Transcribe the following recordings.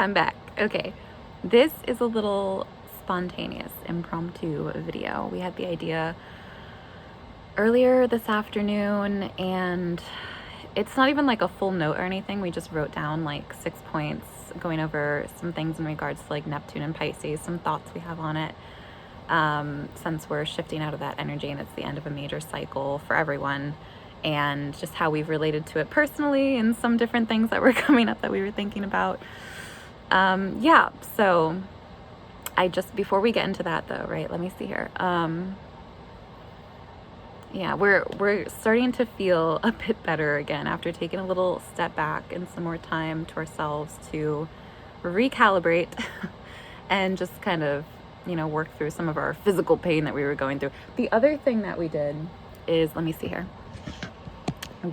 I'm back. Okay, this is a little spontaneous, impromptu video. We had the idea earlier this afternoon, and it's not even like a full note or anything. We just wrote down like 6 points, going over some things in regards to like Neptune and Pisces, some thoughts we have on it. Since we're shifting out of that energy and it's the end of a major cycle for everyone, and just how we've related to it personally and some different things that were coming up that we were thinking about. Yeah, so before we get into that though, right, let me see here. Yeah, we're starting to feel a bit better again after taking a little step back and some more time to ourselves to recalibrate and just kind of, work through some of our physical pain that we were going through. The other thing that we did is, let me see here.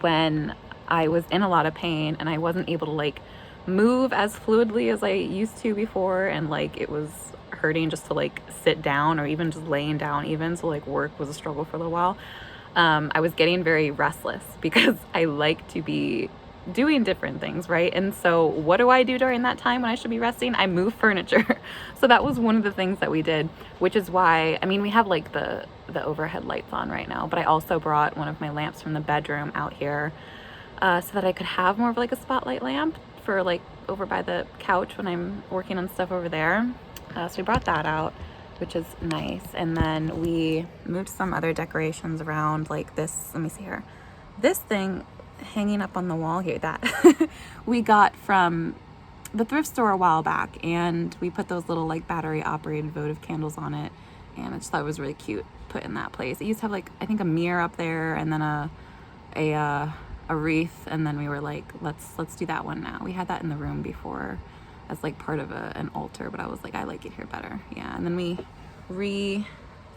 When I was in a lot of pain and I wasn't able to like move as fluidly as I used to before, and like it was hurting just to like sit down or even just laying down even, so like work was a struggle for a little while. I was getting very restless because I like to be doing different things, right? And so what do I do during that time when I should be resting? I move furniture. So that was one of the things that we did, which is why, we have like the overhead lights on right now, but I also brought one of my lamps from the bedroom out here so that I could have more of like a spotlight lamp for like over by the couch when I'm working on stuff over there. So we brought that out, which is nice. And then we moved some other decorations around, like this, let me see here. This thing hanging up on the wall here that we got from the thrift store a while back, and we put those little like battery operated votive candles on it, and I just thought it was really cute put in that place. It used to have like, I think, a mirror up there and then a wreath, and then we were like, let's do that one now. We had that in the room before as like part of an altar, but I was like, I like it here better. Yeah. And then we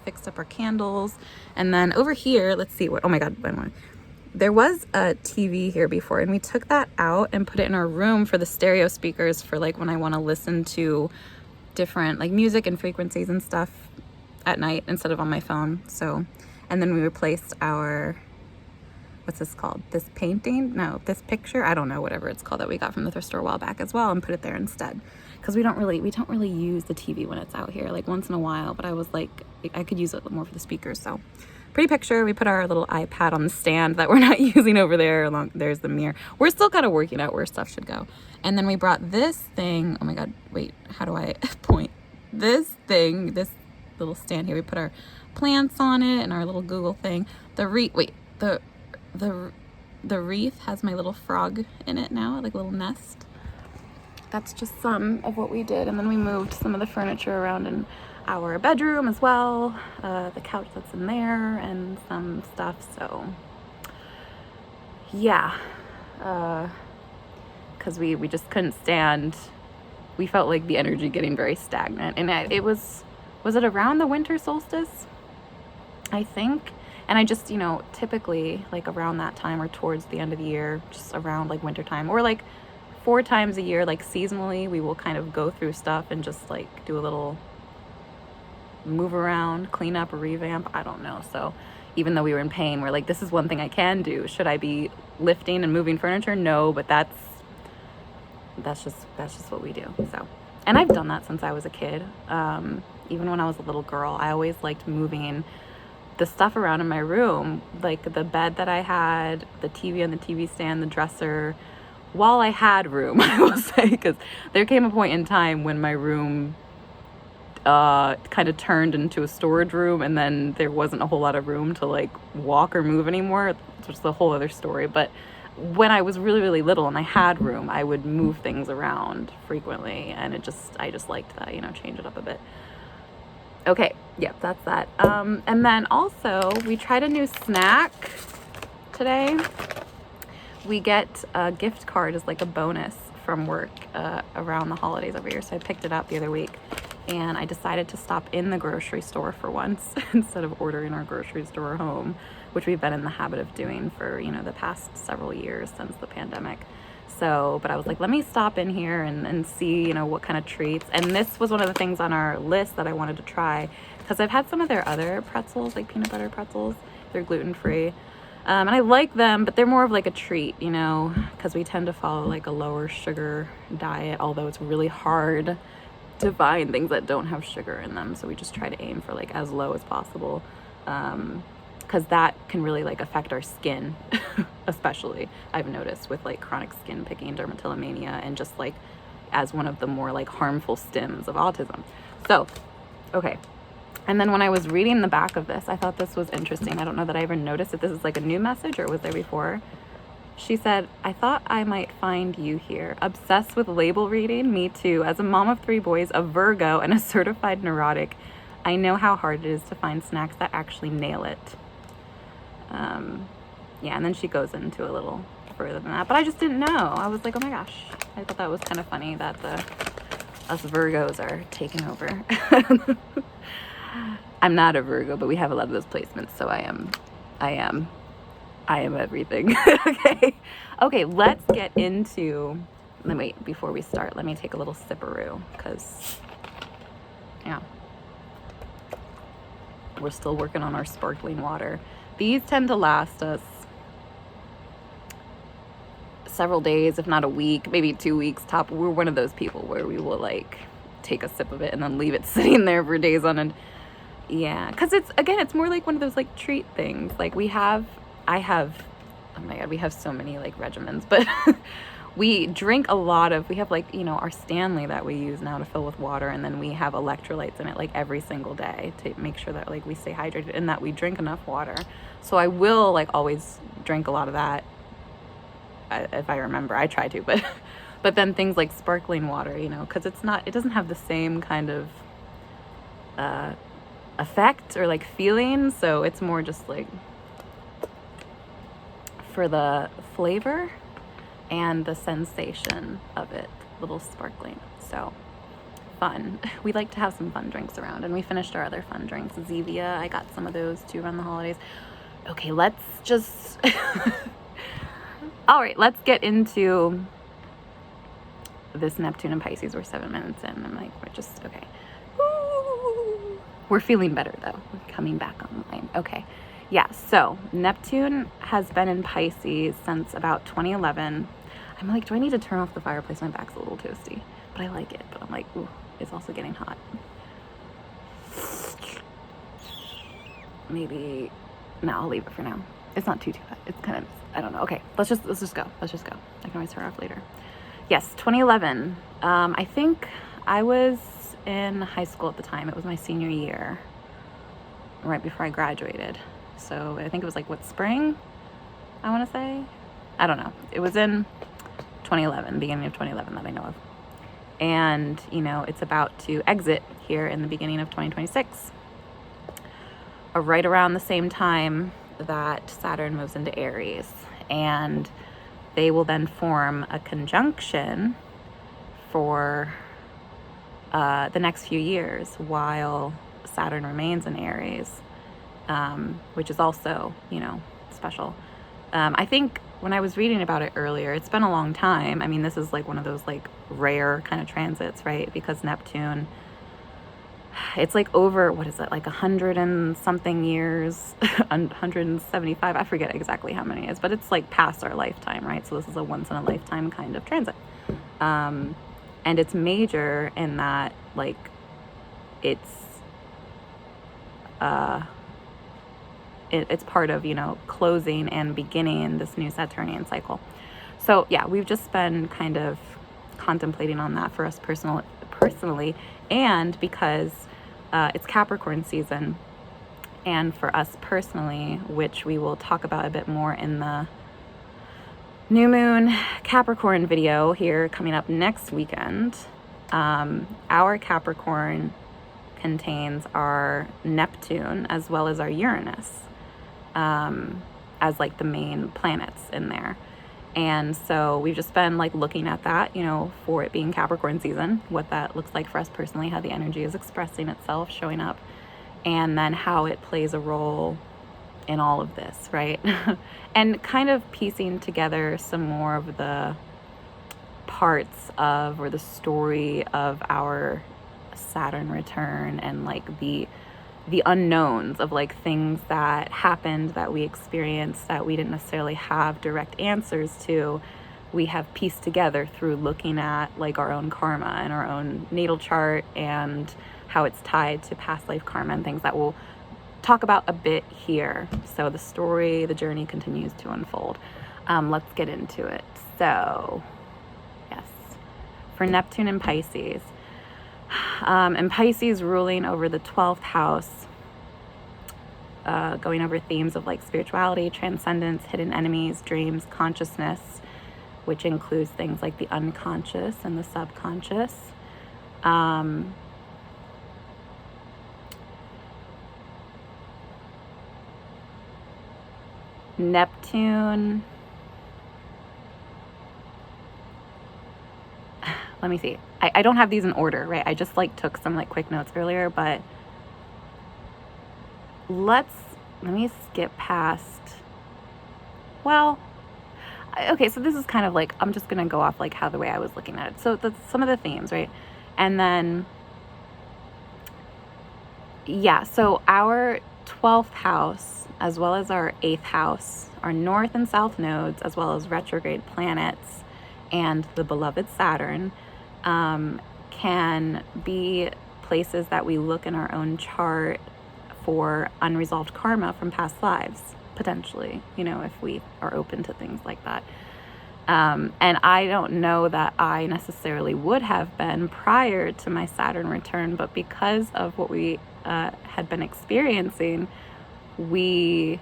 fixed up our candles, and then over here, let's see what, oh my god, there was a TV here before, and we took that out and put it in our room for the stereo speakers for like when I want to listen to different like music and frequencies and stuff at night instead of on my phone. So, and then we replaced our, what's this called? This painting? No, this picture? I don't know, whatever it's called that we got from the thrift store a while back as well, and put it there instead. Because we don't really use the TV when it's out here, like once in a while, but I was like, I could use it more for the speakers. So pretty picture. We put our little iPad on the stand that we're not using over there. There's the mirror. We're still kind of working out where stuff should go. And then we brought this thing. Oh my god, wait, how do I point? This thing, this little stand here. We put our plants on it and our little Google thing. The wreath has my little frog in it now, like a little nest. That's just some of what we did. And then we moved some of the furniture around in our bedroom as well, the couch that's in there and some stuff. So yeah, because we just couldn't stand, we felt like the energy getting very stagnant, and it was it around the winter solstice, I think? And I just, typically like around that time or towards the end of the year, just around like winter time, or like 4 times a year, like seasonally, we will kind of go through stuff and just like do a little move around, clean up, or revamp. I don't know. So even though we were in pain, we're like, this is one thing I can do. Should I be lifting and moving furniture? No, but that's just what we do. So, and I've done that since I was a kid. Even when I was a little girl, I always liked moving the stuff around in my room, like the bed that I had, the TV on the TV stand, the dresser, while I had room, I will say, because there came a point in time when my room kind of turned into a storage room, and then there wasn't a whole lot of room to like walk or move anymore, which is a whole other story. But when I was really, really little and I had room, I would move things around frequently, and I just liked that, change it up a bit. Okay, yeah, that's that. And then also we tried a new snack today. We get a gift card as like a bonus from work around the holidays over here. So I picked it up the other week, and I decided to stop in the grocery store for once instead of ordering our grocery store home, which we've been in the habit of doing for, the past several years since the pandemic. So, but I was like, let me stop in here and see, what kind of treats. And this was one of the things on our list that I wanted to try, because I've had some of their other pretzels, like peanut butter pretzels. They're gluten-free. And I like them, but they're more of like a treat, you know, because we tend to follow like a lower sugar diet, although it's really hard to find things that don't have sugar in them. So we just try to aim for like as low as possible, because that can really like affect our skin, especially I've noticed with like chronic skin picking, dermatillomania, and just like as one of the more like harmful stems of autism. So, okay. And then when I was reading the back of this, I thought this was interesting. I don't know that I ever noticed if this is like a new message or was there before. She said, I thought I might find you here. Obsessed with label reading? Me too. As a mom of 3 boys, a Virgo, and a certified neurotic, I know how hard it is to find snacks that actually nail it. Yeah, and then she goes into a little further than that. But I just didn't know. I was like, oh my gosh. I thought that was kind of funny that us Virgos are taking over. I'm not a Virgo, but we have a lot of those placements, so I am everything. Okay, let's get into, wait, before we start, let me take a little sipperoo, because, yeah, we're still working on our sparkling water. These tend to last us several days, if not a week, maybe 2 weeks top. We're one of those people where we will like take a sip of it and then leave it sitting there for days on end. Yeah, because it's more like one of those like treat things. Like oh my God, we have so many like regimens, but we drink a lot of, we have like, you know, our Stanley that we use now to fill with water, and then we have electrolytes in it like every single day to make sure that like we stay hydrated and that we drink enough water. So I will like always drink a lot of that if I remember. I try to, but then things like sparkling water, you know, because it doesn't have the same kind of effect or like feeling, so it's more just like for the flavor and the sensation of it, little sparkling. So fun. We like to have some fun drinks around, and we finished our other fun drinks. Zevia, I got some of those too around the holidays. Okay, let's just all right, let's get into this Neptune and Pisces. We're 7 minutes in. I'm like, we're just okay. Ooh. We're feeling better though. We're coming back online. Okay. Yeah, so Neptune has been in Pisces since about 2011. I'm like, do I need to turn off the fireplace? My back's a little toasty, but I like it. But I'm like, ooh, it's also getting hot. Maybe, no, I'll leave it for now. It's not too hot. It's kind of, I don't know. Okay, let's just go. I can always turn off later. Yes, 2011. I think I was in high school at the time. It was my senior year, right before I graduated. So I think it was like, what, spring, I want to say? I don't know. It was in 2011, beginning of 2011 that I know of. And, you know, it's about to exit here in the beginning of 2026. Right around the same time that Saturn moves into Aries. And they will then form a conjunction for the next few years while Saturn remains in Aries. Which is also, you know, special. I think when I was reading about it earlier, it's been a long time. I mean, this is like one of those like rare kind of transits, right? Because Neptune, it's like over, what is it, like 100 and something years, 175, I forget exactly how many it is, but it's like past our lifetime, right? So this is a once in a lifetime kind of transit. And it's major in that, like, it's part of, you know, closing and beginning this new Saturnian cycle. So yeah, we've just been kind of contemplating on that for us personally, and because it's Capricorn season, and for us personally, which we will talk about a bit more in the new moon Capricorn video here coming up next weekend. Our Capricorn contains our Neptune as well as our Uranus as like the main planets in there. And so we've just been like looking at that, you know, for it being Capricorn season, what that looks like for us personally, how the energy is expressing itself, showing up, and then how it plays a role in all of this, right? And kind of piecing together some more of the parts of, or the story of our Saturn return, and like the the unknowns of like things that happened, that we experienced, that we didn't necessarily have direct answers to, we have pieced together through looking at like our own karma and our own natal chart and how it's tied to past life karma and things that we'll talk about a bit here. So the story, the journey continues to unfold. Let's get into it. So yes, for Neptune and Pisces, and Pisces ruling over the 12th house, going over themes of like spirituality, transcendence, hidden enemies, dreams, consciousness, which includes things like the unconscious and the subconscious. Neptune, let me see. I don't have these in order, right? I just like took some like quick notes earlier, but let me skip past, well, okay, so this is kind of like, I'm just going to go off like how the way I was looking at it. So that's some of the themes, right? And then, yeah, so our 12th house, as well as our 8th house, our north and south nodes, as well as retrograde planets and the beloved Saturn, can be places that we look in our own chart for unresolved karma from past lives, potentially, you know, if we are open to things like that. And I don't know that I necessarily would have been prior to my Saturn return, but because of what we had been experiencing, we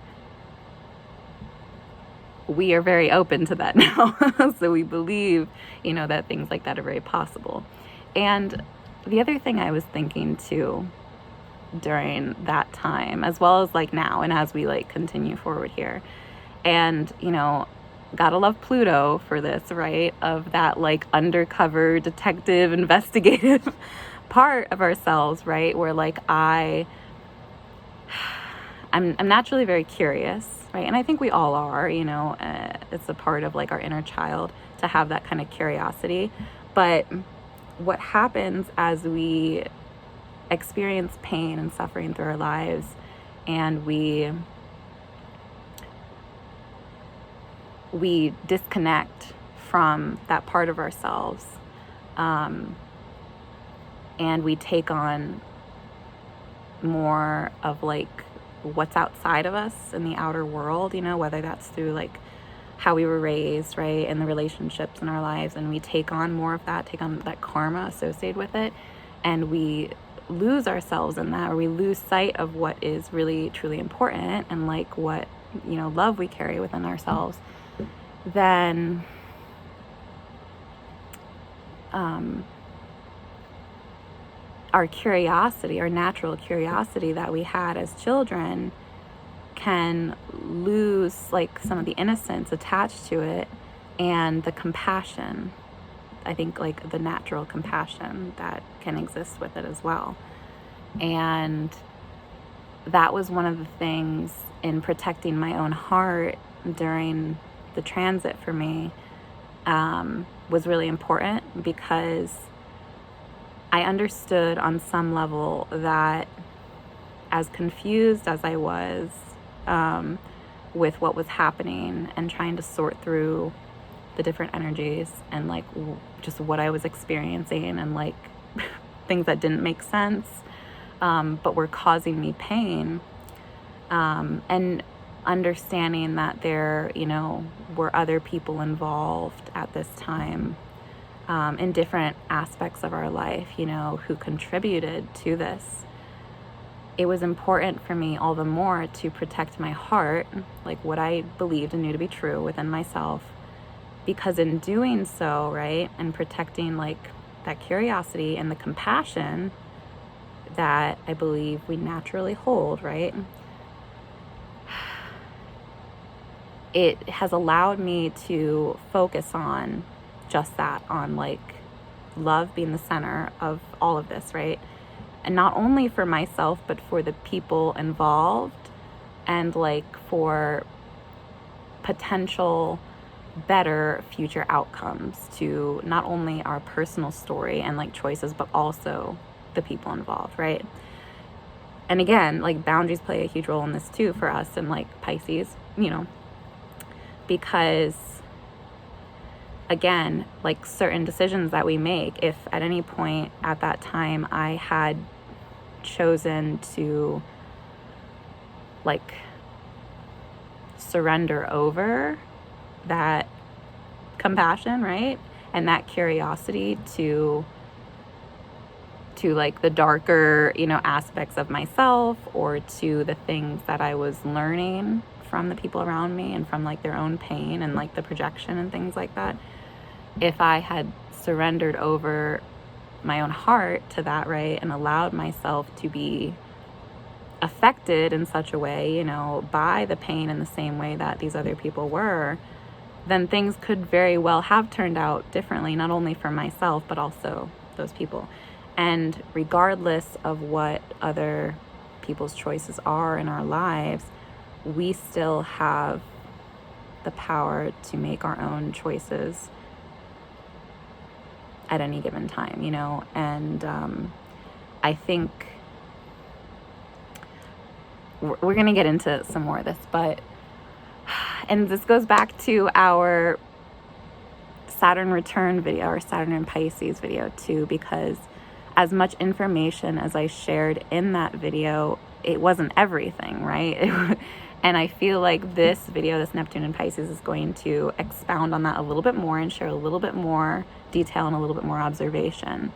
are very open to that now. So we believe, you know, that things like that are very possible. And the other thing I was thinking too during that time, as well as like now, and as we like continue forward here, and, you know, gotta love Pluto for this, right? Of that like undercover detective investigative part of ourselves, right? Where like I'm naturally very curious, right? And I think we all are, you know, it's a part of like our inner child to have that kind of curiosity. But what happens as we experience pain and suffering through our lives, and we disconnect from that part of ourselves, and we take on more of like what's outside of us in the outer world, you know, whether that's through like how we were raised, right, and the relationships in our lives, and we take on more of that, take on that karma associated with it, and we lose ourselves in that, or we lose sight of what is really truly important and like what, you know, love we carry within ourselves, then our curiosity, our natural curiosity that we had as children, can lose like some of the innocence attached to it and the compassion, I think, like the natural compassion that can exist with it as well. And that was one of the things in protecting my own heart during the transit for me, was really important, because I understood on some level that as confused as I was with what was happening and trying to sort through the different energies and like just what I was experiencing and like things that didn't make sense, but were causing me pain, and understanding that there, you know, were other people involved at this time, in different aspects of our life, you know, who contributed to this. It was important for me all the more to protect my heart, like what I believed and knew to be true within myself, because in doing so, right, and protecting like that curiosity and the compassion that I believe we naturally hold, right, it has allowed me to focus on just that, on like love being the center of all of this, right? And not only for myself, but for the people involved, and like for potential better future outcomes to not only our personal story and like choices, but also the people involved, right? and again, like boundaries play a huge role in this too for us and like Pisces, because again, like certain decisions that we make, if at any point at that time I had chosen to like surrender over that compassion, right? And that curiosity to like the darker, aspects of myself, or to the things that I was learning from the people around me and from like their own pain and like the projection and things like that. If I had surrendered over my own heart to that, right, and allowed myself to be affected in such a way, by the pain in the same way that these other people were, then things could very well have turned out differently, not only for myself, but also those people. And regardless of what other people's choices are in our lives, we still have the power to make our own choices at any given time, and I think we're going to get into some more of this, and this goes back to our Saturn return video, or Saturn and Pisces video too, because as much information as I shared in that video, it wasn't everything, right? And I feel like this video, this Neptune and Pisces, is going to expound on that a little bit more and share a little bit more detail and a little bit more observation.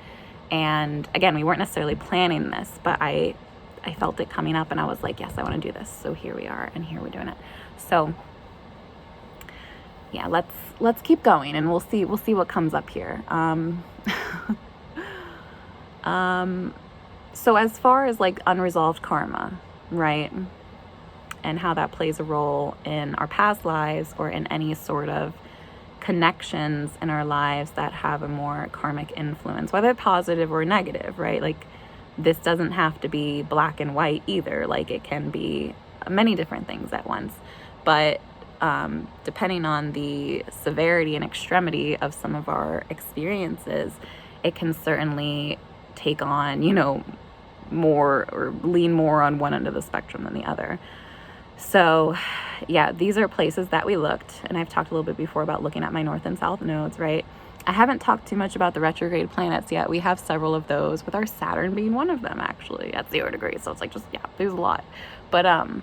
And again, we weren't necessarily planning this, but I felt it coming up and I was like, yes, I want to do this. So here we are, and here we're doing it. So yeah, let's keep going, and we'll see what comes up here. So as far as like unresolved karma, right, and how that plays a role in our past lives or in any sort of connections in our lives that have a more karmic influence, whether positive or negative, right? Like this doesn't have to be black and white either. Like it can be many different things at once, but depending on the severity and extremity of some of our experiences, it can certainly take on, more or lean more on one end of the spectrum than the other. So yeah, these are places that we looked, and I've talked a little bit before about looking at my north and south nodes, right? I haven't talked too much about the retrograde planets yet. We have several of those, with our Saturn being one of them actually at 0 degrees. So it's like just, yeah, there's a lot. But then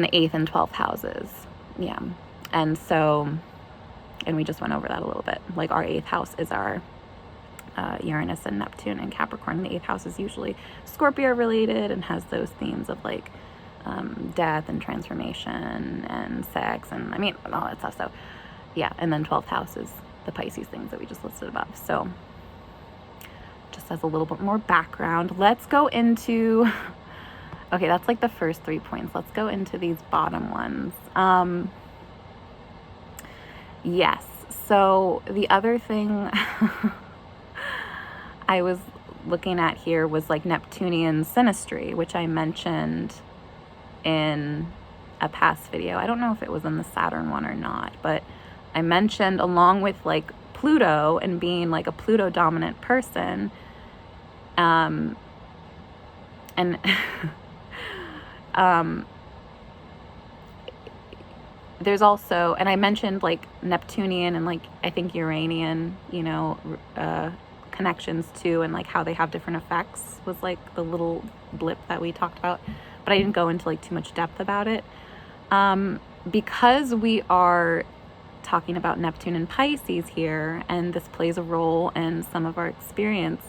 the 8th and 12th houses. Yeah. And so, and we just went over that a little bit. Like our 8th house is our Uranus and Neptune and Capricorn. The 8th house is usually Scorpio related and has those themes of like death and transformation and sex and all that stuff. So yeah, and then 12th house is the Pisces things that we just listed above. So just as a little bit more background, let's go into, okay, that's like the first 3 points. Let's go into these bottom ones. Yes, so the other thing I was looking at here was like Neptunian synastry, which I mentioned in a past video. I don't know if it was in the Saturn one or not, but I mentioned along with like Pluto and being like a Pluto dominant person, and there's also, and I mentioned like Neptunian and like I think Uranian, connections too, and like how they have different effects was like the little blip that we talked about, but I didn't go into like too much depth about it. Because we are talking about Neptune and Pisces here, and this plays a role in some of our experience,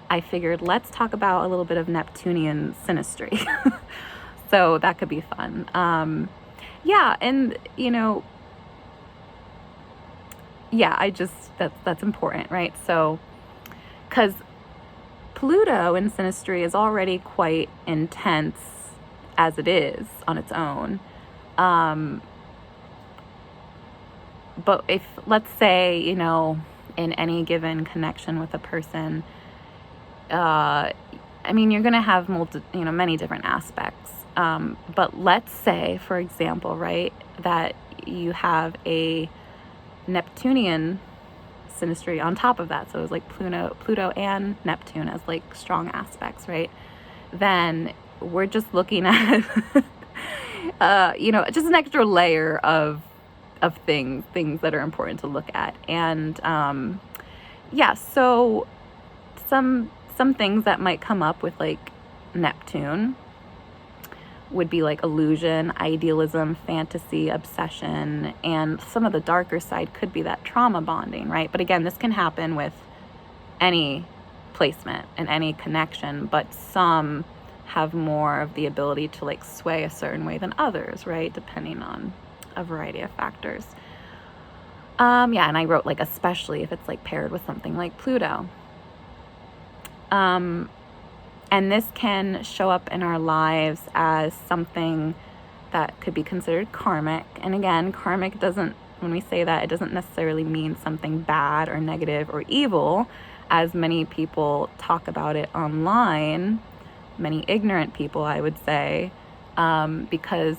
I figured let's talk about a little bit of Neptunian synastry. So that could be fun. Yeah, and that's important, right? So because Pluto in synastry is already quite intense as it is on its own. But if, let's say, in any given connection with a person, you're going to have many different aspects. But let's say, for example, right, that you have a Neptunian synastry on top of that. So it was like Pluto and Neptune as like strong aspects, right? then we're just looking at, just an extra layer of things that are important to look at. And so some things that might come up with like Neptune would be like illusion, idealism, fantasy, obsession, and some of the darker side could be that trauma bonding, right? But again, this can happen with any placement and any connection, but some have more of the ability to like sway a certain way than others, right? Depending on a variety of factors. And I wrote like especially if it's like paired with something like Pluto. And this can show up in our lives as something that could be considered karmic. And again, karmic doesn't, when we say that, it doesn't necessarily mean something bad or negative or evil, as many people talk about it online, many ignorant people, I would say, because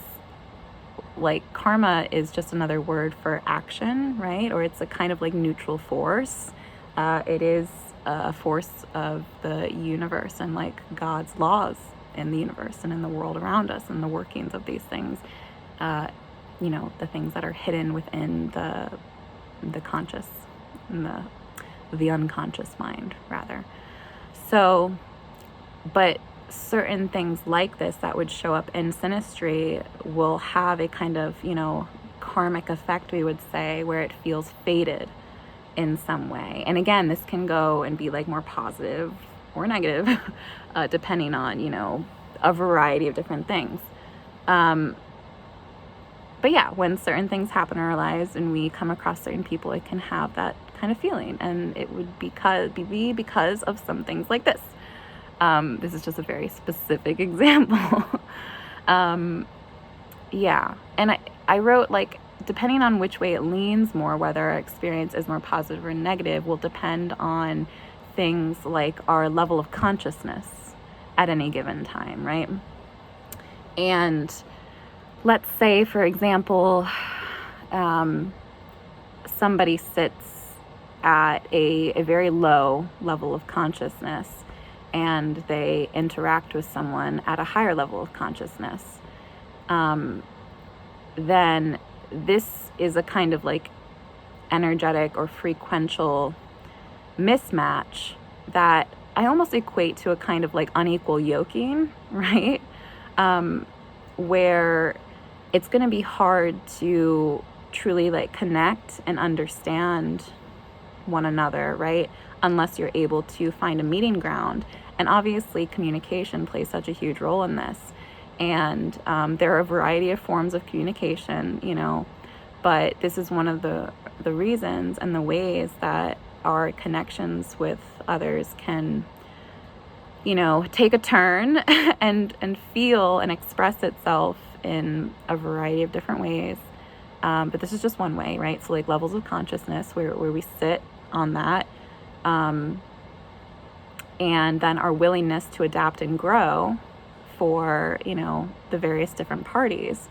like karma is just another word for action, right? Or it's a kind of like neutral force. It is a force of the universe and like God's laws in the universe and in the world around us and the workings of these things, the things that are hidden within the conscious and the unconscious mind, rather. So, but certain things like this that would show up in synastry will have a kind of, karmic effect, we would say, where it feels fated in some way. And again, this can go and be like more positive or negative, depending on, a variety of different things. But yeah, when certain things happen in our lives and we come across certain people, it can have that kind of feeling. And it would be because of some things like this. This is just a very specific example. And I wrote like, depending on which way it leans more, whether our experience is more positive or negative, will depend on things like our level of consciousness at any given time, right? And let's say, for example, somebody sits at a very low level of consciousness and they interact with someone at a higher level of consciousness, then this is a kind of like energetic or frequential mismatch that I almost equate to a kind of like unequal yoking, right? Where it's going to be hard to truly like connect and understand one another, right? Unless you're able to find a meeting ground. And obviously communication plays such a huge role in this. And there are a variety of forms of communication, but this is one of the reasons and the ways that our connections with others can, take a turn and feel and express itself in a variety of different ways. But this is just one way, right? So like levels of consciousness where we sit on that. And then our willingness to adapt and grow for, the various different parties.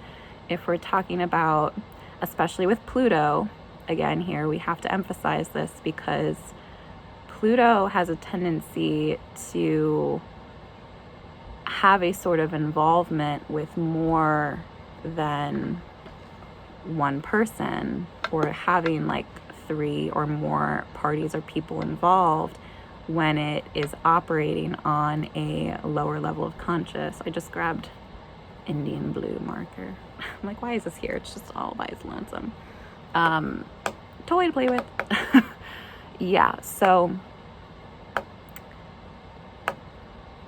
If we're talking about, especially with Pluto, again, here we have to emphasize this because Pluto has a tendency to have a sort of involvement with more than one person, or having like 3 or more parties or people involved when it is operating on a lower level of conscious. I just grabbed Indian blue marker. I'm like, why is this here? It's just all by its lonesome. Toy to play with.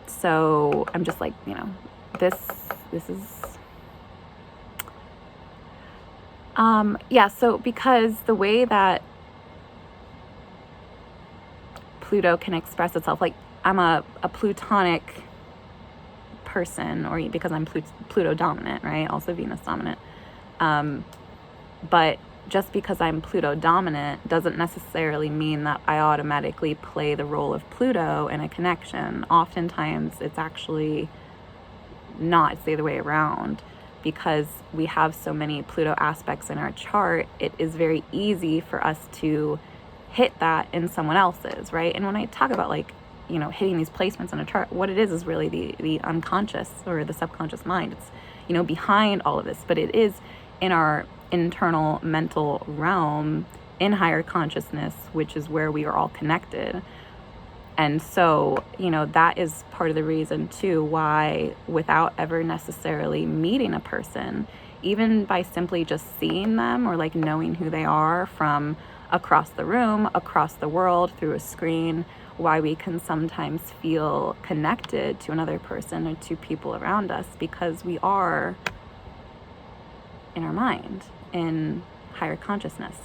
So I'm just like, this is so because the way that Pluto can express itself, like I'm a Plutonic person, or because I'm Pluto dominant, right? Also Venus dominant. But just because I'm Pluto dominant doesn't necessarily mean that I automatically play the role of Pluto in a connection. Oftentimes it's actually not, it's the other way around. Because we have so many Pluto aspects in our chart, it is very easy for us to hit that in someone else's, right? And when I talk about like, hitting these placements in a chart, what it is really the unconscious or the subconscious mind. It's, behind all of this, but it is in our internal mental realm in higher consciousness, which is where we are all connected. And so, that is part of the reason too why, without ever necessarily meeting a person, even by simply just seeing them or like knowing who they are from across the room, across the world, through a screen, why we can sometimes feel connected to another person or to people around us, because we are in our mind, in higher consciousness.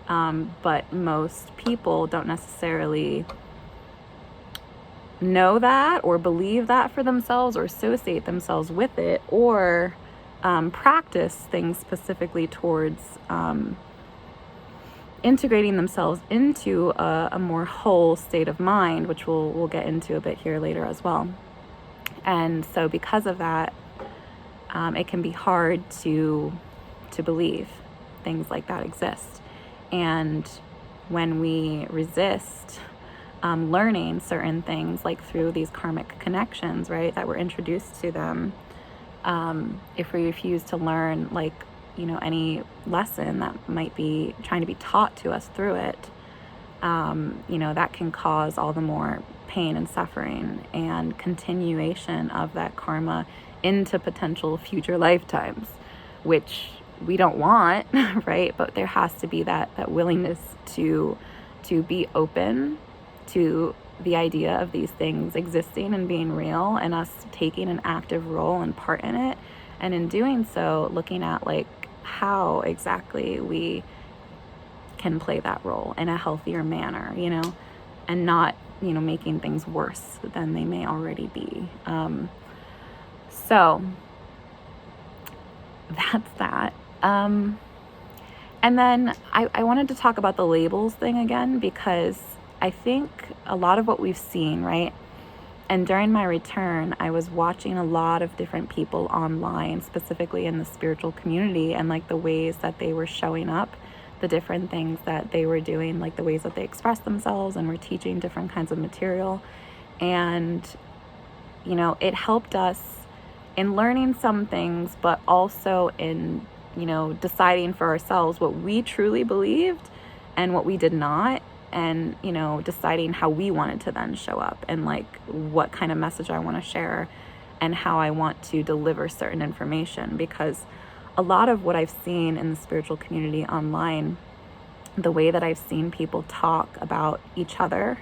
But most people don't necessarily know that or believe that for themselves or associate themselves with it, or practice things specifically towards integrating themselves into a more whole state of mind, which we'll get into a bit here later as well. And so because of that, it can be hard to believe things like that exist. And when we resist learning certain things, like through these karmic connections, right, that we're introduced to them, if we refuse to learn, like, any lesson that might be trying to be taught to us through it, that can cause all the more pain and suffering and continuation of that karma into potential future lifetimes, which we don't want, right? But there has to be that willingness to be open to the idea of these things existing and being real, and us taking an active role and part in it. And in doing so, looking at like how exactly we can play that role in a healthier manner, and not, making things worse than they may already be. So that's that. And then I wanted to talk about the labels thing again, because I think a lot of what we've seen, right? And during my return, I was watching a lot of different people online, specifically in the spiritual community, and like the ways that they were showing up, the different things that they were doing, like the ways that they expressed themselves and were teaching different kinds of material. And, it helped us in learning some things, but also in, deciding for ourselves what we truly believed and what we did not. And, deciding how we wanted to then show up, and like what kind of message I want to share and how I want to deliver certain information. Because a lot of what I've seen in the spiritual community online, the way that I've seen people talk about each other,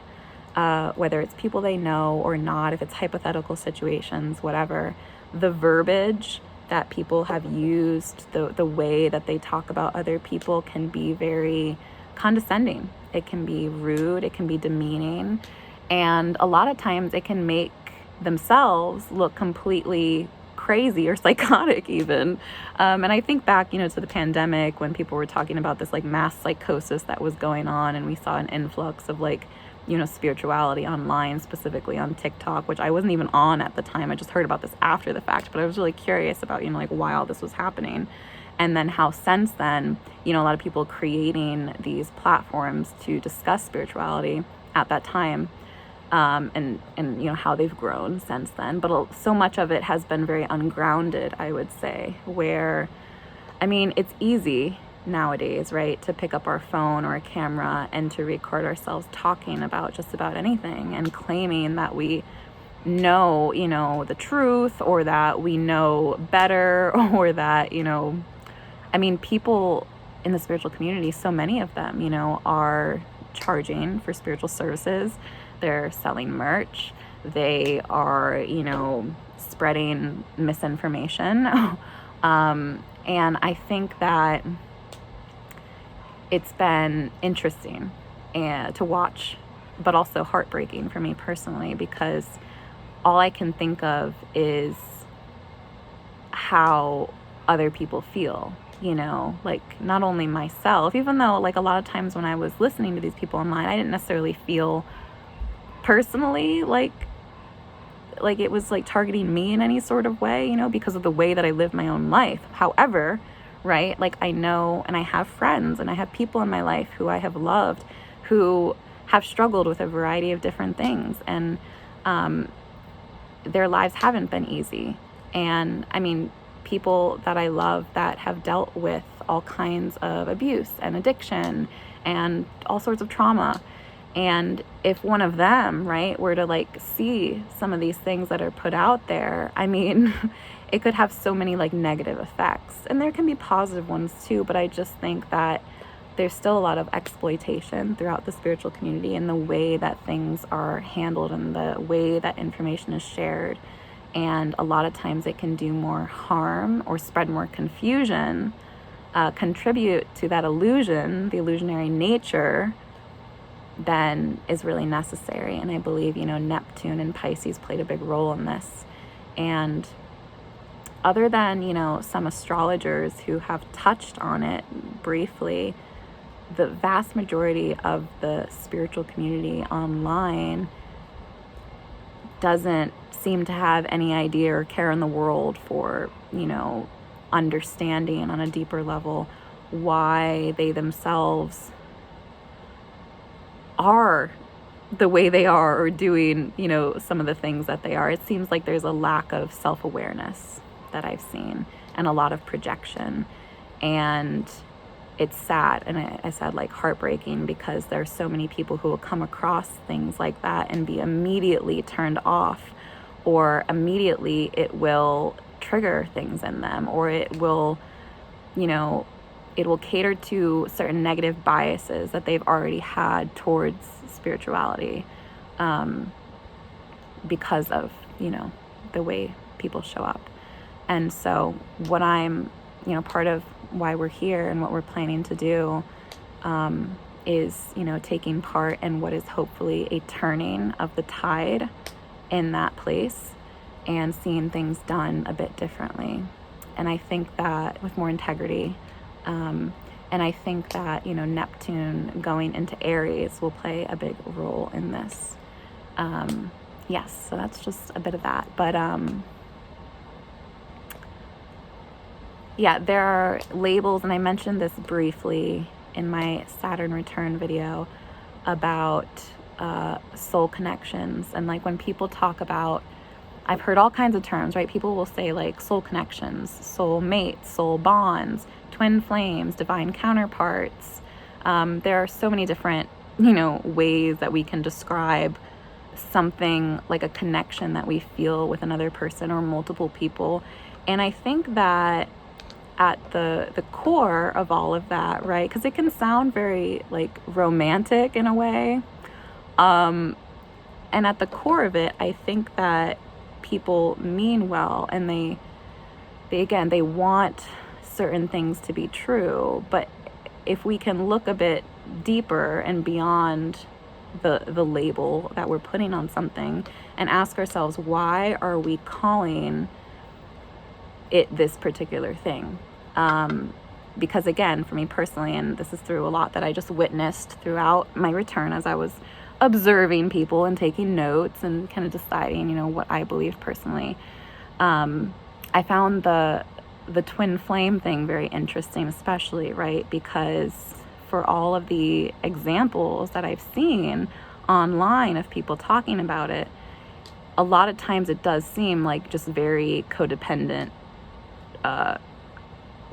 whether it's people they know or not, if it's hypothetical situations, whatever, the verbiage that people have used, the way that they talk about other people can be very condescending. It can be rude, it can be demeaning, and a lot of times it can make themselves look completely crazy or psychotic even. And I think back, to the pandemic, when people were talking about this like mass psychosis that was going on, and we saw an influx of like, spirituality online, specifically on TikTok, which I wasn't even on at the time. I just heard about this after the fact, but I was really curious about, like why all this was happening. And then how since then, a lot of people creating these platforms to discuss spirituality at that time, and how they've grown since then. But so much of it has been very ungrounded, I would say, where, it's easy nowadays, right, to pick up our phone or a camera and to record ourselves talking about just about anything and claiming that we know, the truth, or that we know better, or that, people in the spiritual community, so many of them, are charging for spiritual services. They're selling merch. They are, spreading misinformation. And I think that it's been interesting to watch, but also heartbreaking for me personally, because all I can think of is how other people feel, like not only myself, even though like a lot of times when I was listening to these people online, I didn't necessarily feel personally like it was like targeting me in any sort of way, because of the way that I live my own life. However, right, like I know, and I have friends and I have people in my life who I have loved, who have struggled with a variety of different things, and their lives haven't been easy. And I mean, people that I love that have dealt with all kinds of abuse and addiction and all sorts of trauma. And if one of them, right, were to like see some of these things that are put out there, I mean, it could have so many like negative effects. And there can be positive ones too, but I just think that there's still a lot of exploitation throughout the spiritual community in the way that things are handled and the way that information is shared. And a lot of times it can do more harm or spread more confusion, contribute to that illusion, the illusionary nature, than is really necessary. And I believe, Neptune and Pisces played a big role in this. And other than, some astrologers who have touched on it briefly, the vast majority of the spiritual community online doesn't seem to have any idea or care in the world for, understanding on a deeper level why they themselves are the way they are or doing, some of the things that they are. It seems like there's a lack of self-awareness that I've seen and a lot of projection. And it's sad, and I said like heartbreaking, because there's so many people who will come across things like that and be immediately turned off, or immediately it will trigger things in them, or it will cater to certain negative biases that they've already had towards spirituality, because of the way people show up. And so what I'm part of why we're here and what we're planning to do is taking part in what is hopefully a turning of the tide in that place and seeing things done a bit differently. And I think that with more integrity, and I think that Neptune going into Aries will play a big role in this. Yes, so that's just a bit of that. But yeah, there are labels, and I mentioned this briefly in my Saturn return video about soul connections. And like when people talk about, I've heard all kinds of terms, right? People will say like soul connections, soul mates, soul bonds, twin flames, divine counterparts. There are so many different, ways that we can describe something like a connection that we feel with another person or multiple people. And I think that at the core of all of that, right? Because it can sound very like romantic in a way. And at the core of it, I think that people mean well, and they want certain things to be true. But if we can look a bit deeper and beyond the label that we're putting on something and ask ourselves, why are we calling it this particular thing? Because again, for me personally, and this is through a lot that I just witnessed throughout my return as I was observing people and taking notes and kind of deciding, what I believed personally. I found the twin flame thing very interesting, especially, right? Because for all of the examples that I've seen online of people talking about it, a lot of times it does seem like just very codependent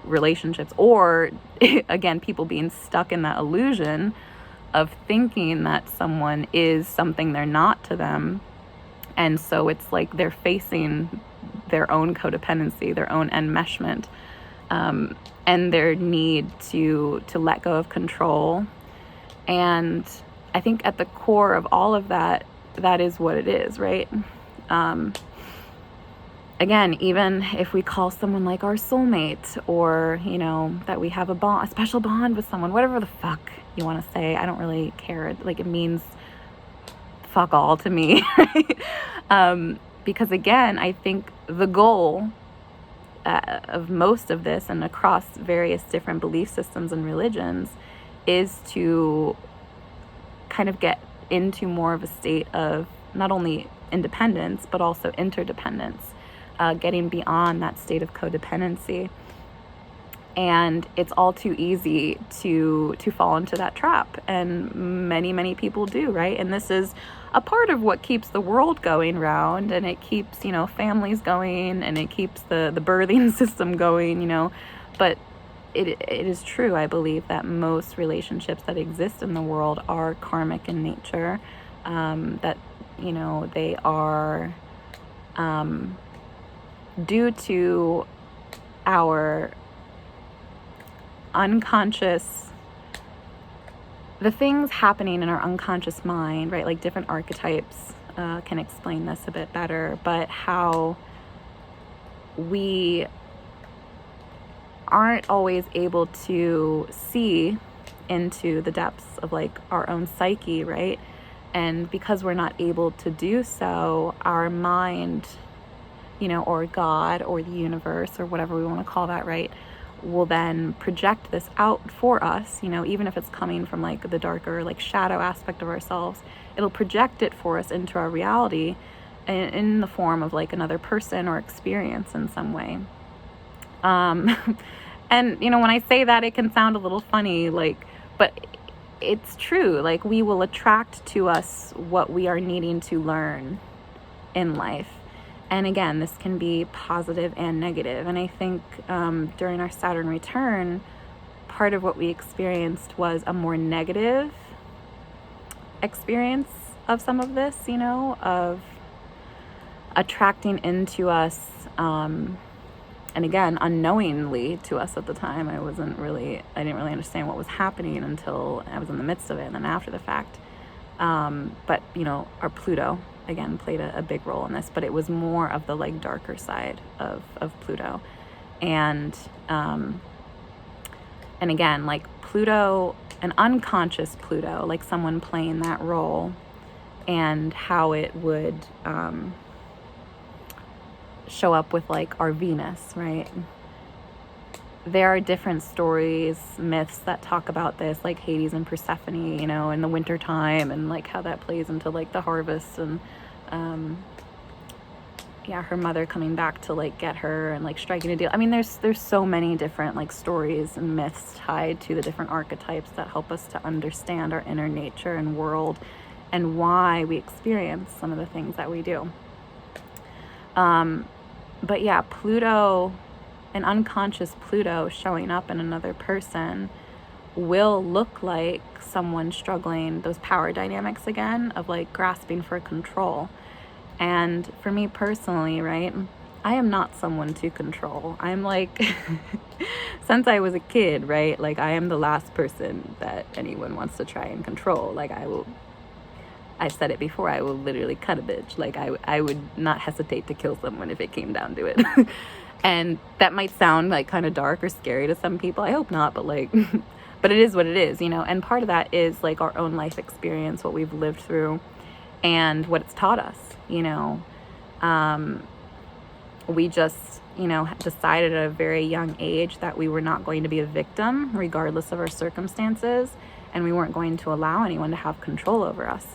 relationships, or again, people being stuck in that illusion of thinking that someone is something they're not to them. And so it's like they're facing their own codependency, their own enmeshment, and their need to let go of control. And I think at the core of all of that, that is what it is, right? Again, even if we call someone like our soulmate, or, that we have a special bond with someone, whatever the fuck you want to say, I don't really care. Like, it means fuck all to me, right? Because again, I think the goal of most of this, and across various different belief systems and religions, is to kind of get into more of a state of not only independence, but also interdependence. Getting beyond that state of codependency. And it's all too easy to fall into that trap. And many people do, right? And this is a part of what keeps the world going round, and it keeps, families going, and it keeps the birthing system going, But it is true, I believe, that most relationships that exist in the world are karmic in nature, that, they are due to our unconscious, the things happening in our unconscious mind, right? Like different archetypes can explain this a bit better, but how we aren't always able to see into the depths of like our own psyche, right? And because we're not able to do so, our mind, or God or the universe or whatever we want to call that, right, will then project this out for us, even if it's coming from like the darker, like shadow aspect of ourselves. It'll project it for us into our reality in the form of like another person or experience in some way. And, when I say that, it can sound a little funny, but it's true. Like, we will attract to us what we are needing to learn in life. And again, this can be positive and negative. And I think during our Saturn return, part of what we experienced was a more negative experience of some of this, of attracting into us, and again, unknowingly to us at the time. I didn't really understand what was happening until I was in the midst of it, and then after the fact. But, our Pluto, again, played a big role in this, but it was more of the like darker side of Pluto. And again, like Pluto, an unconscious Pluto, like someone playing that role, and how it would show up with like our Venus, right? There are different stories, myths that talk about this, like Hades and Persephone, in the winter time, and like how that plays into like the harvest, and her mother coming back to like get her and like striking a deal. I mean, there's so many different like stories and myths tied to the different archetypes that help us to understand our inner nature and world and why we experience some of the things that we do. But yeah, Pluto, an unconscious Pluto showing up in another person will look like someone struggling, those power dynamics again of like grasping for control. And for me personally, right, I am not someone to control. I'm like, since I was a kid, right, like I am the last person that anyone wants to try and control. Like I've said it before, I will literally cut a bitch. Like I would not hesitate to kill someone if it came down to it. And that might sound like kind of dark or scary to some people. I hope not, but like, but it is what it is, And part of that is like our own life experience, what we've lived through and what it's taught us, We just, decided at a very young age that we were not going to be a victim regardless of our circumstances. And we weren't going to allow anyone to have control over us.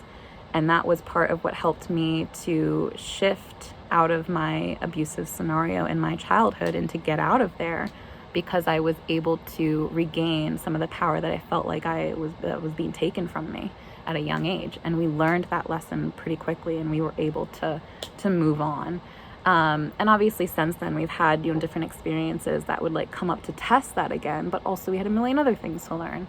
And that was part of what helped me to shift out of my abusive scenario in my childhood and to get out of there, because I was able to regain some of the power that I felt like that was being taken from me at a young age. And we learned that lesson pretty quickly, and we were able to move on. And obviously since then we've had, different experiences that would like come up to test that again, but also we had a million other things to learn.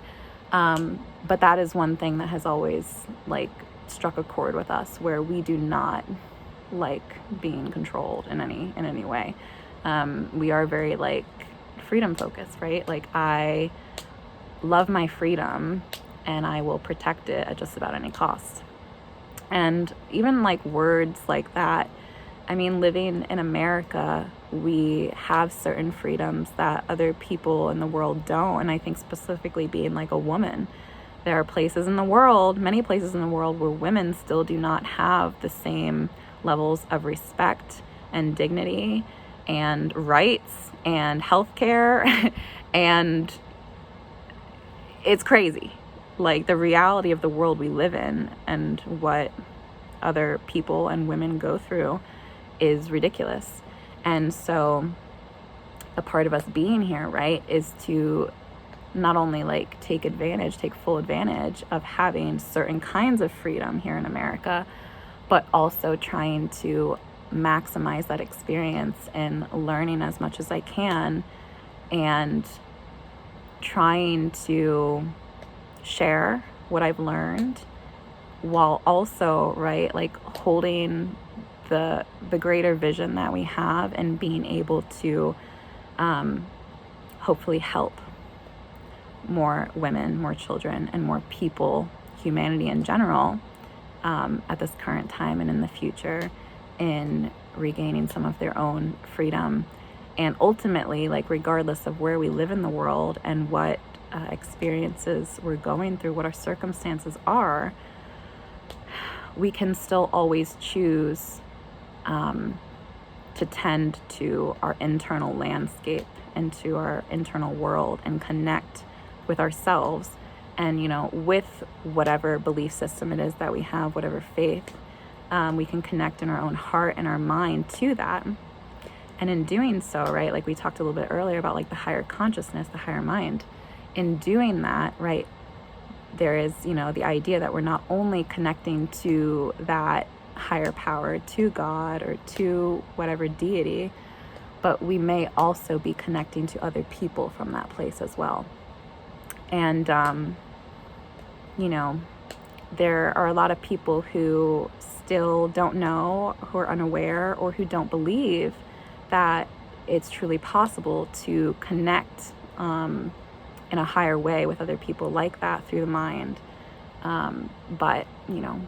But that is one thing that has always like struck a chord with us, where we do not like being controlled in any way. We are very like freedom focused, right? Like I love my freedom and I will protect it at just about any cost. And even like words like that, I mean, living in America, we have certain freedoms that other people in the world don't. And I think specifically being like a woman, there are places in the world, many places in the world, where women still do not have the same levels of respect and dignity and rights and healthcare. And it's crazy. Like the reality of the world we live in and what other people and women go through is ridiculous. And so a part of us being here, right, is to not only like take full advantage of having certain kinds of freedom here in America, but also trying to maximize that experience and learning as much as I can and trying to share what I've learned while also, right, like holding the greater vision that we have and being able to hopefully help more women, more children, and more people, humanity in general, at this current time and in the future, in regaining some of their own freedom. And ultimately, like regardless of where we live in the world and what experiences we're going through, what our circumstances are, we can still always choose to tend to our internal landscape and to our internal world and connect with ourselves and, you know, with whatever belief system it is that we have, whatever faith, we can connect in our own heart and our mind to that. And in doing so, right, like we talked a little bit earlier about like the higher consciousness, the higher mind, in doing that, right, there is, you know, the idea that we're not only connecting to that higher power, to God or to whatever deity, but we may also be connecting to other people from that place as well. And, you know, there are a lot of people who still don't know, who are unaware, or who don't believe that it's truly possible to connect in a higher way with other people like that through the mind. But, you know,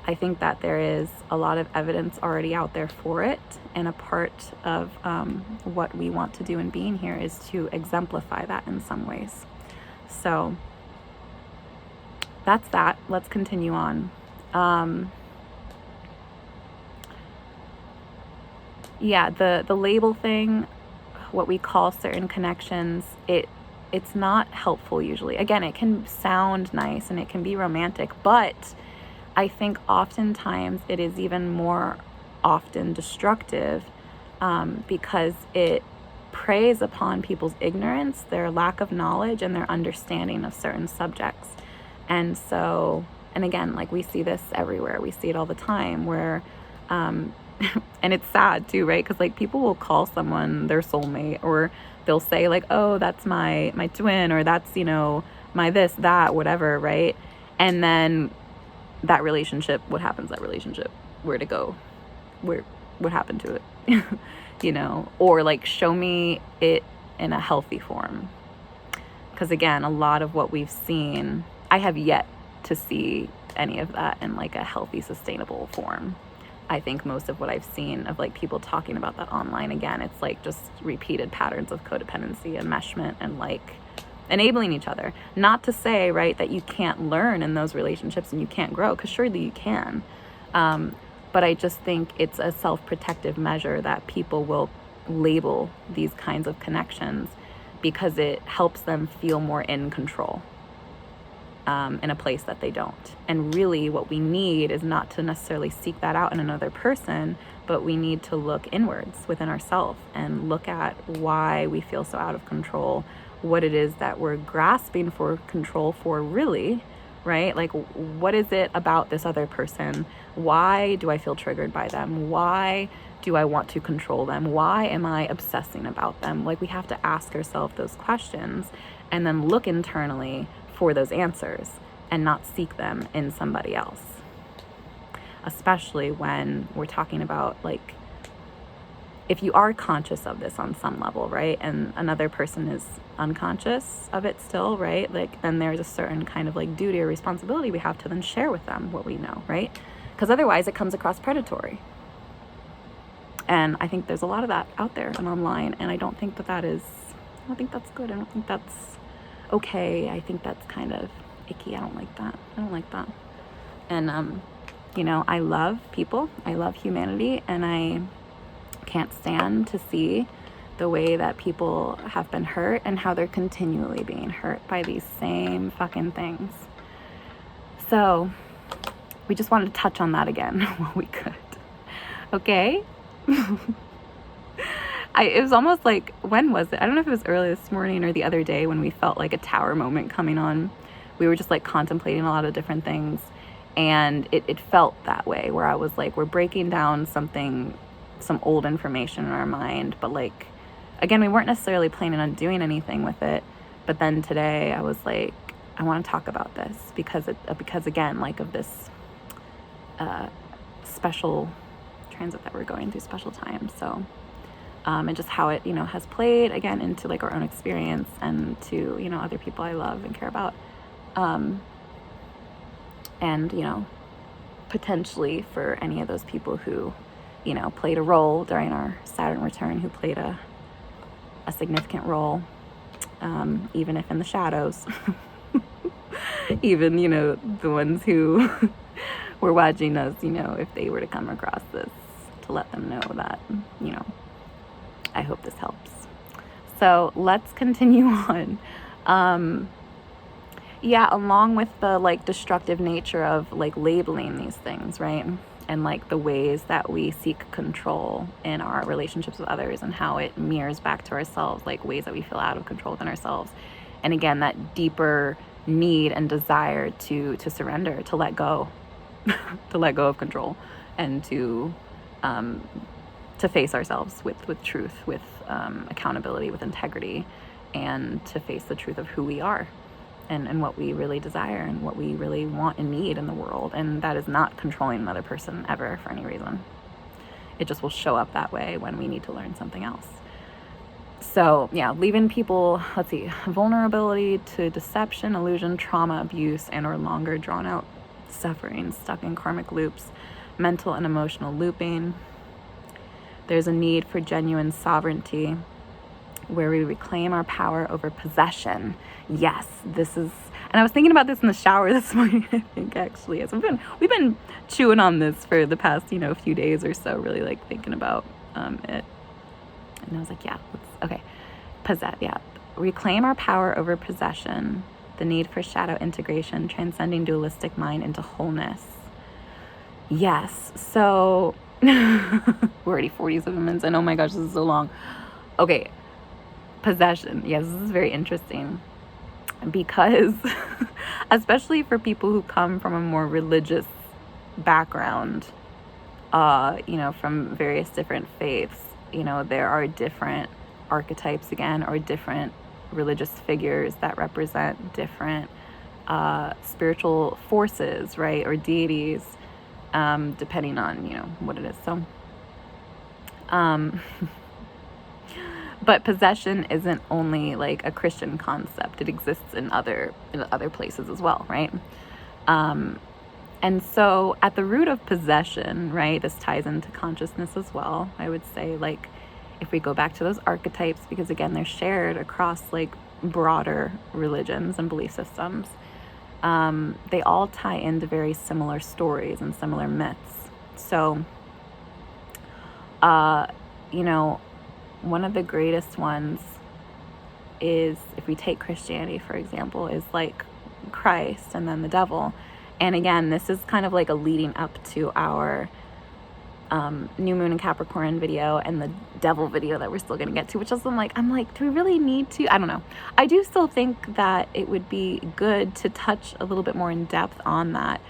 I think that there is a lot of evidence already out there for it. And a part of what we want to do in being here is to exemplify that in some ways. So that's that. Let's continue on. Yeah, the label thing, what we call certain connections, it's not helpful usually. Again, it can sound nice and it can be romantic, but I think oftentimes it is even more often destructive because it preys upon people's ignorance, their lack of knowledge, and their understanding of certain subjects. And so, and again, like we see this everywhere. We see it all the time where, and it's sad too, right? Because like people will call someone their soulmate, or they'll say like, oh, that's my twin, or that's, you know, my this, that, whatever, right? And then that relationship, what happens to that relationship? Where'd it go? What happened to it? You know, or like show me it in a healthy form. Because again, a lot of what we've seen, I have yet to see any of that in like a healthy, sustainable form. I think most of what I've seen of like people talking about that online, again, it's like just repeated patterns of codependency, enmeshment, and like enabling each other. Not to say, right, that you can't learn in those relationships and you can't grow, because surely you can. But I just think it's a self-protective measure that people will label these kinds of connections because it helps them feel more in control in a place that they don't. And really what we need is not to necessarily seek that out in another person, but we need to look inwards within ourselves and look at why we feel so out of control, what it is that we're grasping for control for really, right? Like, what is it about this other person? Why do I feel triggered by them? Why do I want to control them? Why am I obsessing about them? Like, we have to ask ourselves those questions and then look internally for those answers and not seek them in somebody else. Especially when we're talking about, like, if you are conscious of this on some level, right, and another person is unconscious of it still, right, like, then there's a certain kind of like duty or responsibility we have to then share with them what we know, right? Because otherwise it comes across predatory. And I think there's a lot of that out there and online, and I don't think that is, I don't think that's good. I don't think that's okay. I think that's kind of icky. I don't like that. And you know, I love people, I love humanity, and I can't stand to see the way that people have been hurt and how they're continually being hurt by these same fucking things. So we just wanted to touch on that again while we could. Okay. it was almost like, when was it? I don't know if it was early this morning or the other day when we felt like a tower moment coming on. We were just like contemplating a lot of different things. And it felt that way, where I was like, we're breaking down something, some old information in our mind. But like, again, we weren't necessarily planning on doing anything with it. But then today I was like, I want to talk about this because again, like of this special transit that we're going through, special time. So, and just how it, has played again into like our own experience and to, other people I love and care about. And, potentially for any of those people who, played a role during our Saturn return, who played a significant role, even if in the shadows, even, the ones who were watching us, if they were to come across this, to let them know that, I hope this helps. So let's continue on. Yeah, along with the like destructive nature of like labeling these things, right? And like the ways that we seek control in our relationships with others and how it mirrors back to ourselves, like ways that we feel out of control within ourselves. And again, that deeper need and desire to surrender, to let go, to let go of control, and to face ourselves with truth, with accountability, with integrity, and to face the truth of who we are. And what we really desire and what we really want and need in the world. And that is not controlling another person ever for any reason. It just will show up that way when we need to learn something else. So yeah, leaving people, vulnerability to deception, illusion, trauma, abuse, and or longer drawn out suffering, stuck in karmic loops, mental and emotional looping. There's a need for genuine sovereignty, where we reclaim our power over possession. Yes, this is, and I was thinking about this in the shower this morning, I think, actually. As we've been chewing on this for the past, few days or so, really like thinking about it. And I was like, reclaim our power over possession, the need for shadow integration, transcending dualistic mind into wholeness. Yes, so we're already 47 minutes, and oh my gosh, this is so long. Okay. Possession. Yes, this is very interesting because especially for people who come from a more religious background, from various different faiths, there are different archetypes again, or different religious figures that represent different spiritual forces, right, or deities, depending on, what it is. So, but possession isn't only like a Christian concept. It exists in other places as well, right? And so at the root of possession, right, this ties into consciousness as well. I would say, like, if we go back to those archetypes, because again, they're shared across like broader religions and belief systems, they all tie into very similar stories and similar myths. So, one of the greatest ones is, if we take Christianity, for example, is like Christ and then the devil. And again, this is kind of like a leading up to our new moon in Capricorn video and the devil video that we're still going to get to, which is I'm like, do we really need to? I don't know. I do still think that it would be good to touch a little bit more in depth on that,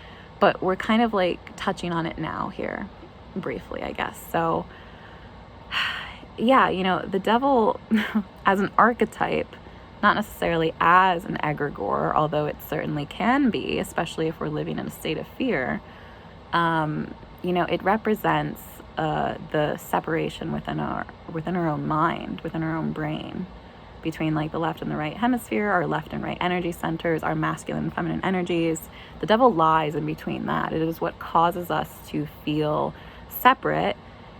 but we're kind of like touching on it now here briefly, I guess. So yeah, the devil as an archetype, not necessarily as an egregore, although it certainly can be, especially if we're living in a state of fear. It represents the separation within our own mind, within our own brain, between like the left and the right hemisphere, our left and right energy centers, our masculine and feminine energies. The devil lies in between that. It is what causes us to feel separate,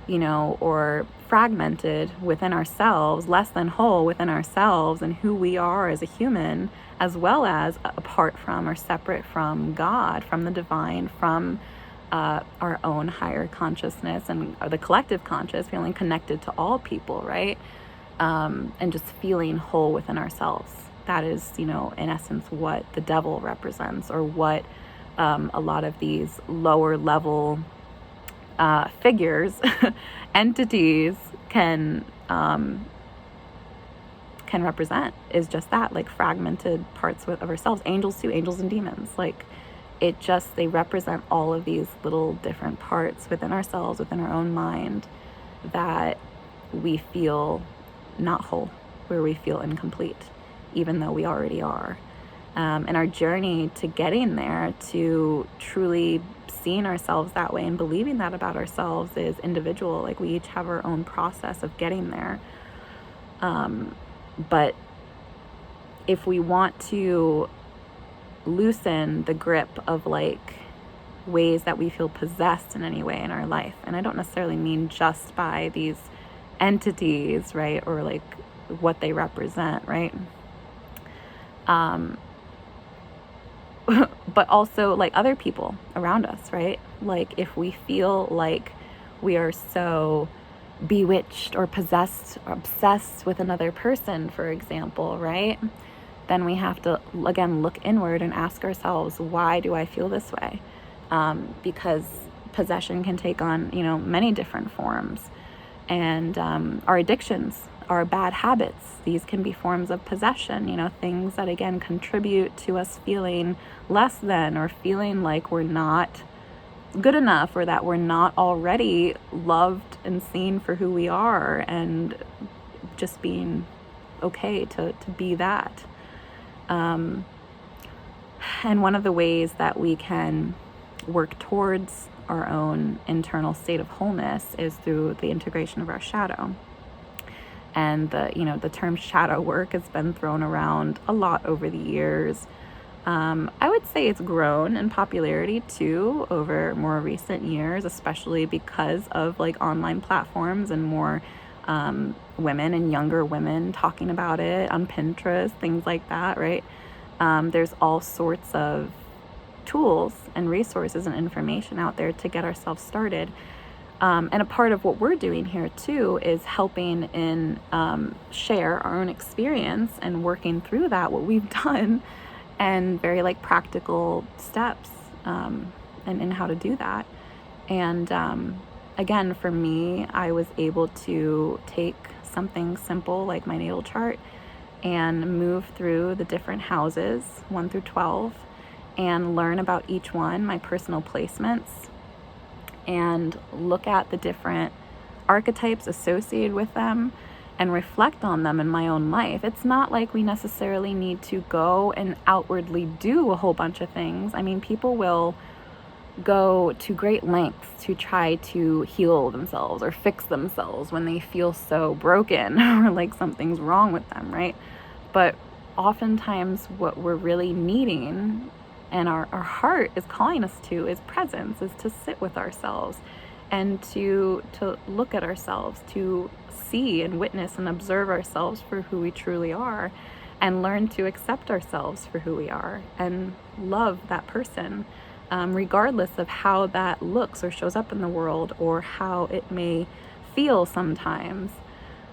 or fragmented within ourselves, less than whole within ourselves and who we are as a human, as well as apart from or separate from God, from the divine, from our own higher consciousness and the collective conscious, feeling connected to all people, right? And just feeling whole within ourselves. That is, in essence, what the devil represents, or what a lot of these lower level figures, entities, can represent, is just that, like fragmented parts of ourselves. Angels too, angels and demons, like they represent all of these little different parts within ourselves, within our own mind, that we feel not whole, where we feel incomplete, even though we already are. And our journey to getting there, to truly seeing ourselves that way and believing that about ourselves, is individual. Like we each have our own process of getting there. But if we want to loosen the grip of like ways that we feel possessed in any way in our life, and I don't necessarily mean just by these entities, right, or like what they represent, right, but also like other people around us, right? Like if we feel like we are so bewitched or possessed or obsessed with another person, for example, right, then we have to again look inward and ask ourselves, why do I feel this way? Because possession can take on, many different forms. And our addictions, our bad habits, these can be forms of possession, things that again contribute to us feeling less than, or feeling like we're not good enough, or that we're not already loved and seen for who we are, and just being okay to be that. And one of the ways that we can work towards our own internal state of wholeness is through the integration of our shadow. And the term shadow work has been thrown around a lot over the years. I would say it's grown in popularity too over more recent years, especially because of like online platforms and more women and younger women talking about it on Pinterest, things like that, right? There's all sorts of tools and resources and information out there to get ourselves started. And a part of what we're doing here too is helping in share our own experience and working through that, what we've done, and very like practical steps and how to do that. And again, for me, I was able to take something simple like my natal chart and move through the different houses 1 through 12 and learn about each one, my personal placements, and look at the different archetypes associated with them and reflect on them in my own life. It's not like we necessarily need to go and outwardly do a whole bunch of things. I mean, people will go to great lengths to try to heal themselves or fix themselves when they feel so broken or like something's wrong with them, right? But oftentimes what we're really needing, and our heart is calling us to, is presence, is to sit with ourselves and to look at ourselves, to see and witness and observe ourselves for who we truly are, and learn to accept ourselves for who we are and love that person, regardless of how that looks or shows up in the world or how it may feel sometimes.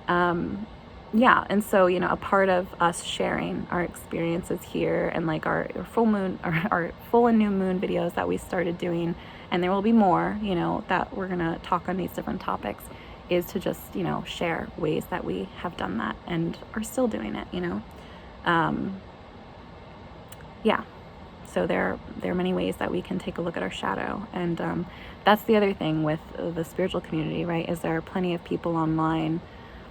And so, a part of us sharing our experiences here and like our full moon or our full and new moon videos that we started doing, and there will be more, that we're going to talk on these different topics, is to just, share ways that we have done that and are still doing it, So there are many ways that we can take a look at our shadow. And that's the other thing with the spiritual community, right, is there are plenty of people online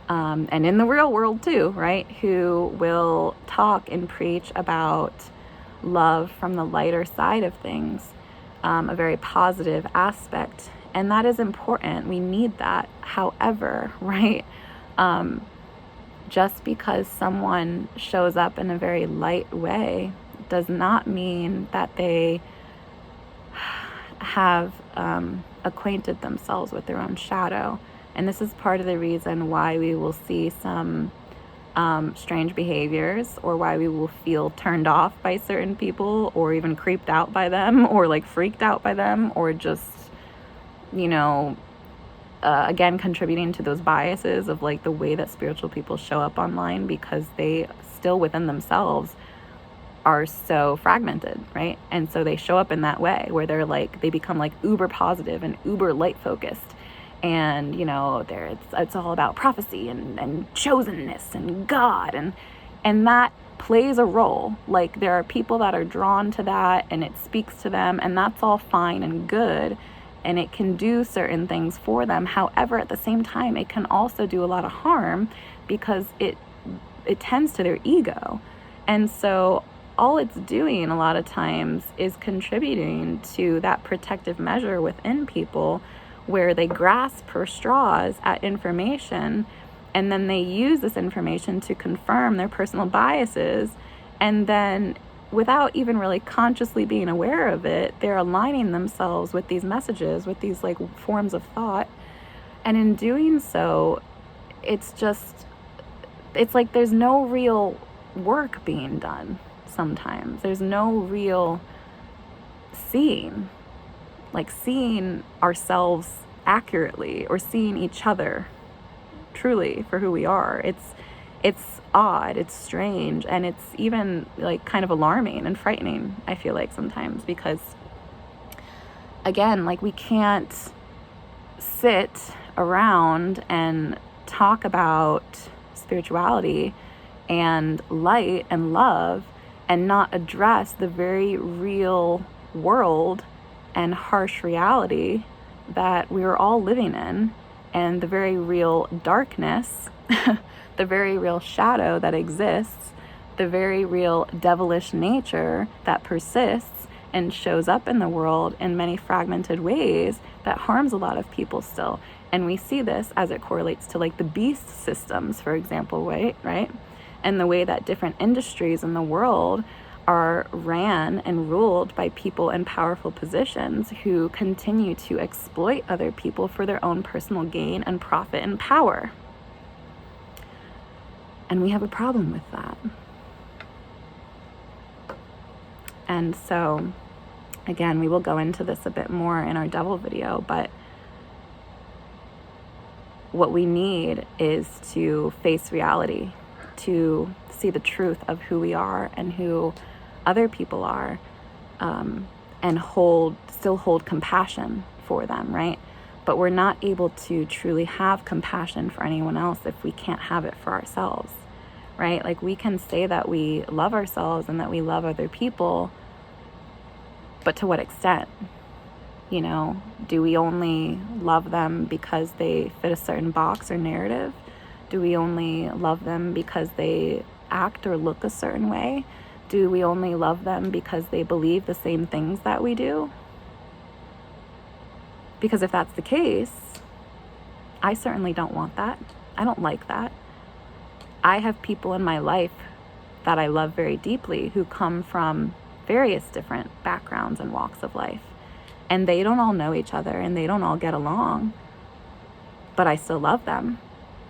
and in the real world too, right, who will talk and preach about love from the lighter side of things, a very positive aspect. And that is important. We need that. However, right, just because someone shows up in a very light way does not mean that they have acquainted themselves with their own shadow. And this is part of the reason why we will see some strange behaviors, or why we will feel turned off by certain people, or even creeped out by them, or like freaked out by them, or just, again, contributing to those biases of like the way that spiritual people show up online, because they still within themselves are so fragmented, right? And so they show up in that way where they're like, they become like uber positive and uber light focused. And, it's all about prophecy and chosenness and God. And that plays a role. Like, there are people that are drawn to that and it speaks to them, and that's all fine and good. And it can do certain things for them. However, at the same time, it can also do a lot of harm because it tends to their ego. And so all it's doing a lot of times is contributing to that protective measure within people, where they grasp for straws at information, and then they use this information to confirm their personal biases. And then, without even really consciously being aware of it, they're aligning themselves with these messages, with these like forms of thought. And in doing so, it's like there's no real work being done sometimes. There's no real seeing ourselves accurately, or seeing each other truly for who we are. It's odd, it's strange, and it's even like kind of alarming and frightening, I feel like sometimes, because again, like, we can't sit around and talk about spirituality and light and love and not address the very real world and harsh reality that we're all living in, and the very real darkness, the very real shadow that exists, the very real devilish nature that persists and shows up in the world in many fragmented ways that harms a lot of people still. And we see this as it correlates to like the beast systems, for example, right? And the way that different industries in the world are ran and ruled by people in powerful positions who continue to exploit other people for their own personal gain and profit and power. And we have a problem with that. And so, again, we will go into this a bit more in our devil video, but what we need is to face reality, to see the truth of who we are and who other people are, and still hold compassion for them, right? But we're not able to truly have compassion for anyone else if we can't have it for ourselves, right? Like, we can say that we love ourselves and that we love other people, but to what extent? Do we only love them because they fit a certain box or narrative? Do we only love them because they act or look a certain way? Do we only love them because they believe the same things that we do? Because if that's the case, I certainly don't want that. I don't like that. I have people in my life that I love very deeply who come from various different backgrounds and walks of life. And they don't all know each other and they don't all get along, but I still love them.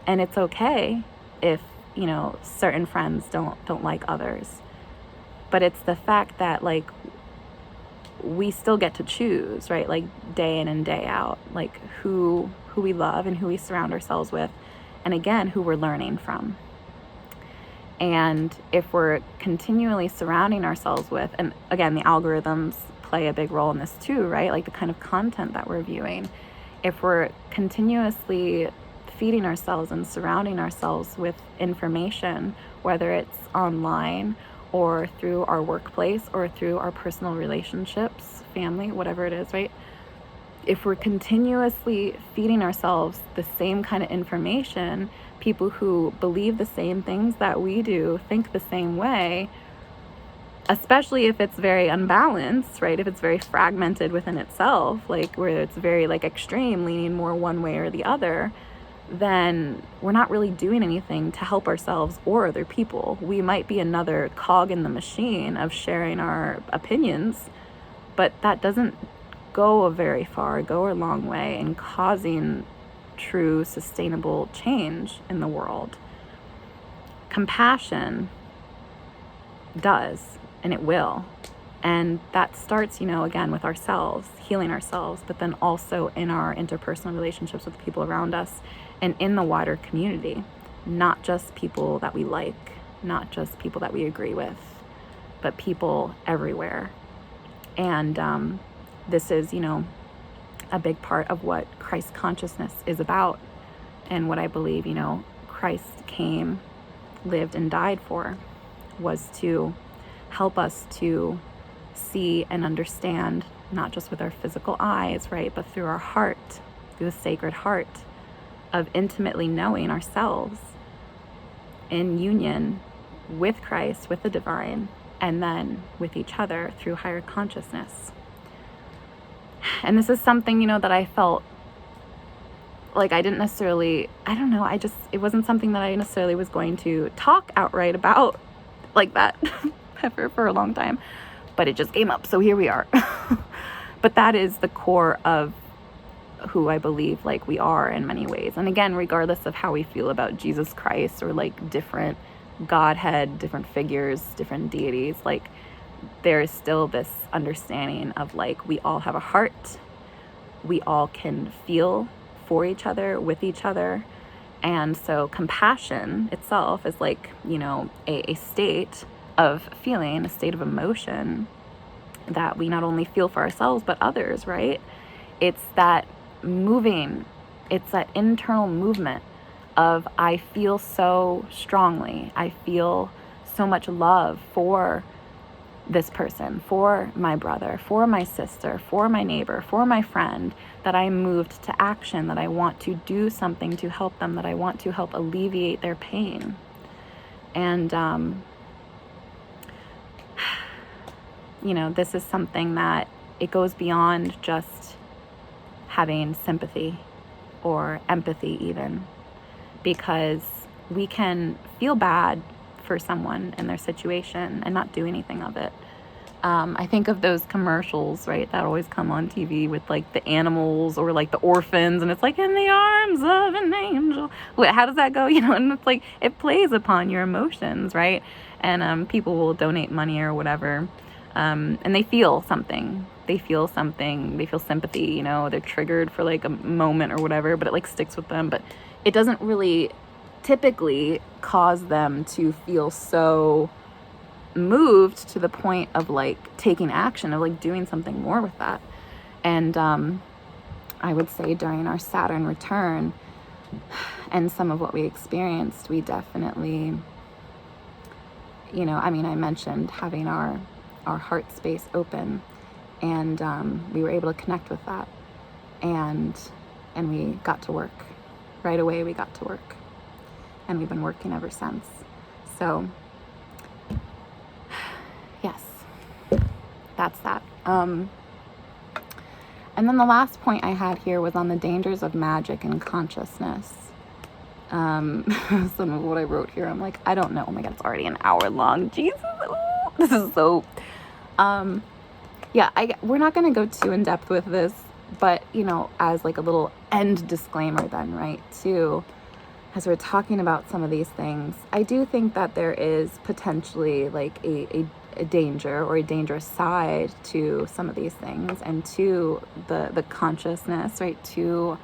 And it's okay if, certain friends don't like others. But it's the fact that, like, we still get to choose, right? Like, day in and day out, like who we love and who we surround ourselves with. And again, who we're learning from. And if we're continually surrounding ourselves with, and again, the algorithms play a big role in this too, right? Like the kind of content that we're viewing. If we're continuously feeding ourselves and surrounding ourselves with information, whether it's online or through our workplace or through our personal relationships, family, whatever it is, right? If we're continuously feeding ourselves the same kind of information, people who believe the same things that we do, think the same way, especially if it's very unbalanced, right? If it's very fragmented within itself, like where it's very like extreme, leaning more one way or the other, then we're not really doing anything to help ourselves or other people. We might be another cog in the machine of sharing our opinions, but that doesn't go a long way in causing true sustainable change in the world. Compassion does, and it will. And that starts, again, with ourselves, healing ourselves, but then also in our interpersonal relationships with the people around us and in the wider community, not just people that we like, not just people that we agree with, but people everywhere. And this is, a big part of what Christ consciousness is about, and what I believe, Christ came, lived, and died for, was to help us to see and understand, not just with our physical eyes, right, but through our heart, through the sacred heart, of intimately knowing ourselves in union with Christ, with the divine, and then with each other through higher consciousness. And this is something, that I felt like I didn't necessarily, it wasn't something that I necessarily was going to talk outright about like that for a long time, but it just came up. So here we are. But that is the core of who I believe like we are in many ways. And again, regardless of how we feel about Jesus Christ or like different Godhead, different figures, different deities, like there is still this understanding of like we all have a heart, we all can feel for each other, with each other. And so compassion itself is like, a state of feeling, a state of emotion that we not only feel for ourselves but others, right? It's that moving, it's that internal movement of I feel so strongly, I feel so much love for this person, for my brother, for my sister, for my neighbor, for my friend, that I moved to action, that I want to do something to help them, that I want to help alleviate their pain. And this is something that it goes beyond just having sympathy or empathy even, because we can feel bad for someone in their situation and not do anything of it. I think of those commercials, right, that always come on TV with like the animals or like the orphans, and it's like in the arms of an angel. How does that go? And it's like it plays upon your emotions, right? And people will donate money or whatever, and they feel something. They feel sympathy, they're triggered for like a moment or whatever, but it like sticks with them. But it doesn't really typically cause them to feel so moved to the point of like taking action, of like doing something more with that. And I would say during our Saturn return and some of what we experienced, we definitely, I mentioned having our heart space open, and we were able to connect with that, and we got to work right away. We got to work, and we've been working ever since. So yes, that's that. And then the last point I had here was on the dangers of magic and consciousness. Some of what I wrote here, I'm like, I don't know. Oh my God, it's already an hour long. Jesus, ooh, this is so. We're not going to go too in depth with this, but as like a little end disclaimer, then, right? Too, as we're talking about some of these things, I do think that there is potentially like a danger or a dangerous side to some of these things, and to the consciousness, right, to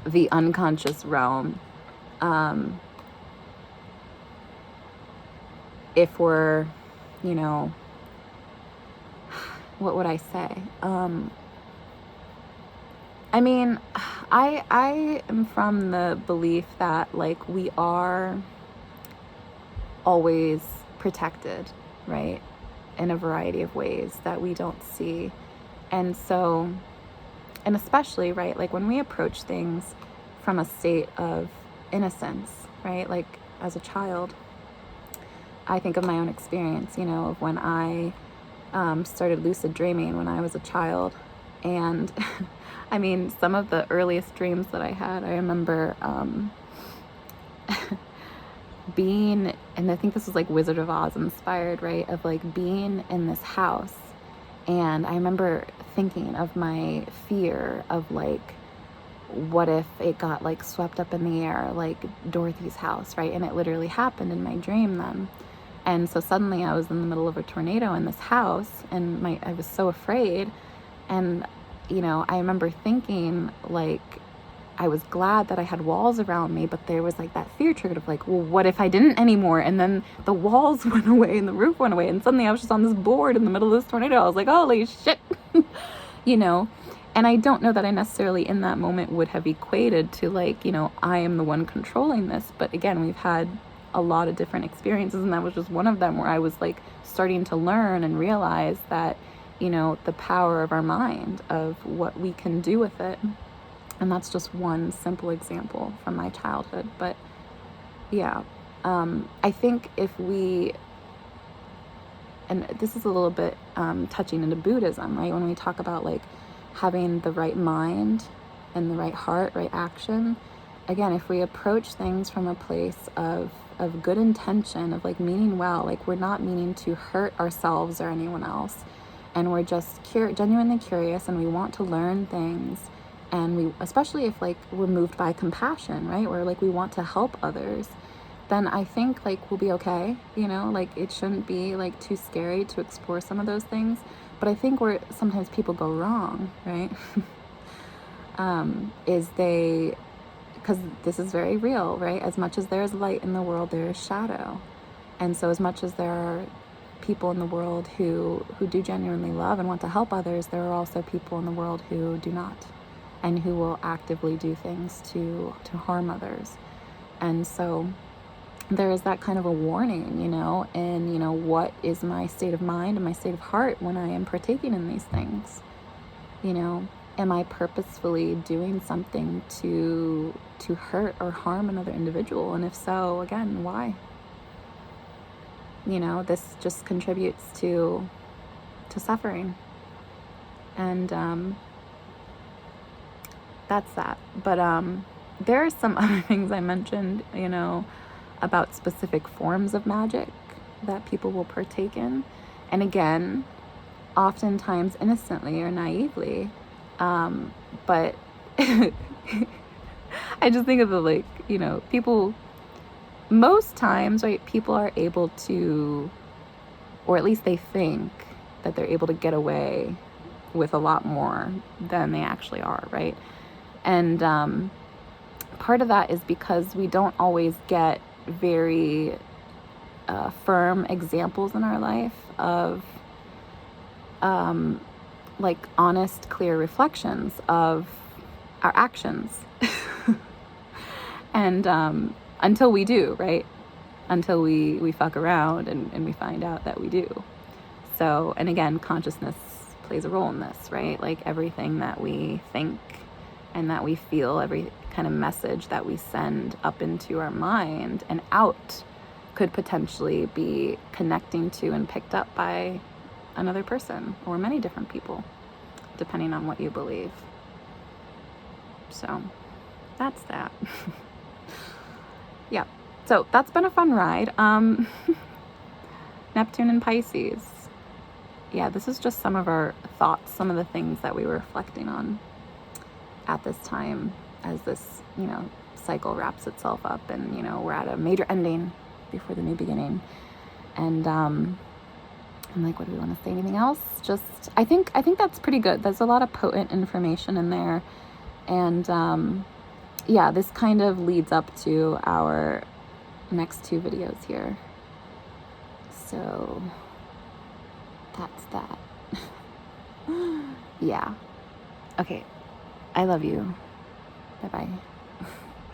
the unconscious realm. If we're, what would I say? I am from the belief that like we are always protected, right, in a variety of ways that we don't see. And so, and especially, right, like when we approach things from a state of innocence, right, like as a child, I think of my own experience, of when I started lucid dreaming when I was a child. And some of the earliest dreams that I had, I remember being, and I think this was like Wizard of Oz inspired, right, of like being in this house. And I remember thinking of my fear of like, what if it got like swept up in the air, like Dorothy's house, right? And it literally happened in my dream then. And so suddenly I was in the middle of a tornado in this house, and I was so afraid. And, I remember thinking like, I was glad that I had walls around me, but there was like that fear triggered of like, well, what if I didn't anymore? And then the walls went away and the roof went away, and suddenly I was just on this board in the middle of this tornado. I was like, holy shit. you know? And I don't know that I necessarily in that moment would have equated to like, you know, I am the one controlling this. But again, we've had a lot of different experiences, and that was just one of them where I was like starting to learn and realize that, you know, the power of our mind, of what we can do with it. And that's just one simple example from my childhood. But yeah, I think if we, and this is a little bit touching into Buddhism, right? When we talk about like having the right mind and the right heart, right action, again, if we approach things from a place of good intention, of like meaning well, like we're not meaning to hurt ourselves or anyone else, and we're just genuinely curious, and we want to learn things, and we, especially if like we're moved by compassion, right? Where like we want to help others, then I think like we'll be okay, you know, like it shouldn't be like too scary to explore some of those things. But I think where sometimes people go wrong, right, is they, because this is very real, right? As much as there is light in the world, there is shadow. And so as much as there are people in the world who do genuinely love and want to help others, there are also people in the world who do not, and who will actively do things to harm others. And so there is that kind of a warning, you know, and, you know, what is my state of mind and my state of heart when I am partaking in these things? You know, am I purposefully doing something to hurt or harm another individual? And if so, again, why? You know, this just contributes to suffering. And that's that. But there are some other things I mentioned, you know, about specific forms of magic that people will partake in. And again, oftentimes innocently or naively. But I just think of the, like, you know, people, most times, right, people are able to, or at least they think that they're able to get away with a lot more than they actually are, right? And part of that is because we don't always get very firm examples in our life of like honest, clear reflections of our actions. And until we do, right? Until we fuck around and we find out that we do. So, and again, consciousness plays a role in this, right? Like everything that we think and that we feel, every kind of message that we send up into our mind and out could potentially be connecting to and picked up by another person or many different people, depending on what you believe. So that's that. Yeah. So that's been a fun ride. Neptune and Pisces. Yeah, this is just some of our thoughts, some of the things that we were reflecting on at this time as this, you know, cycle wraps itself up, and, you know, we're at a major ending before the new beginning. And I'm like, what do we want to say? Anything else? Just, I think that's pretty good. There's a lot of potent information in there. And yeah, this kind of leads up to our next two videos here. So that's that. Yeah. Okay. I love you. Bye-bye.